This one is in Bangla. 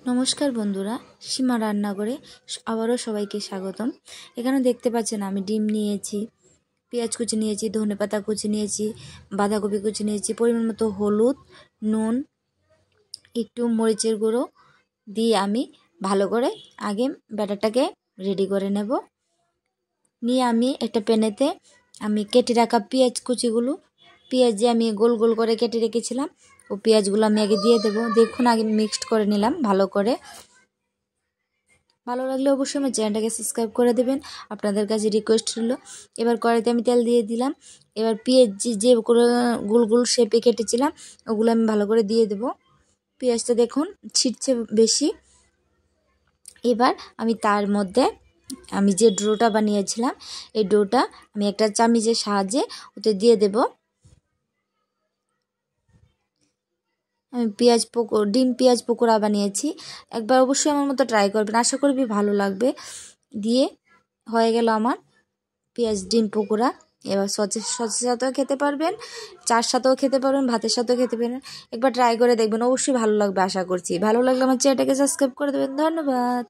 নমস্কার বন্ধুরা, সীমা রান্নাঘরে আবারও সবাইকে স্বাগতম। এখানে দেখতে পাচ্ছেন আমি ডিম নিয়েছি, পেঁয়াজ কুচি নিয়েছি, ধনেপাতা কুচি নিয়েছি, বাঁধাকপি কুচি নিয়েছি, পরিমাণ মতো হলুদ, নুন, একটু মরিচের গুঁড়ো দিয়ে আমি ভালো করে আগে ব্যাটারটাকে রেডি করে নেব। নিয়ে আমি একটা প্যানেতে আমি কেটে রাখা পেঁয়াজ যে আমি গোল গোল করে কেটে রেখেছিলাম ও পেঁয়াজগুলো আমি আগে দিয়ে দেবো। দেখুন আগে মিক্সড করে নিলাম ভালো করে। ভালো লাগলে অবশ্যই আমার চ্যানেলটাকে সাবস্ক্রাইব করে দেবেন, আপনাদের কাছে রিকোয়েস্ট রইল। এবার কড়াইতে আমি তেল দিয়ে দিলাম। এবার পেঁয়াজ যে গোল গোল শেপে কেটেছিলাম ওগুলো আমি ভালো করে দিয়ে দেবো। পেঁয়াজটা দেখুন ছিটছে বেশি। এবার আমি তার মধ্যে আমি যে ডোটা বানিয়েছিলাম এই ডোটা আমি একটা চামচের সাহায্যে ওতে দিয়ে দেব। আমি ডিম পেঁয়াজ পকোড়া বানিয়েছি, একবার অবশ্যই আমার মতো ট্রাই করবেন, আশা করবি ভালো লাগবে। দিয়ে হয়ে গেল আমার পেঁয়াজ ডিম পকোড়া। এবার সসের সাথেও খেতে পারবেন, চার সাথেও খেতে পারবেন, ভাতের সাথেও খেতে পারবেন। একবার ট্রাই করে দেখবেন, অবশ্যই ভালো লাগবে আশা করছি। ভালো লাগলে আমার চ্যানেলটাকে সাবস্ক্রাইব করে দেবেন। ধন্যবাদ।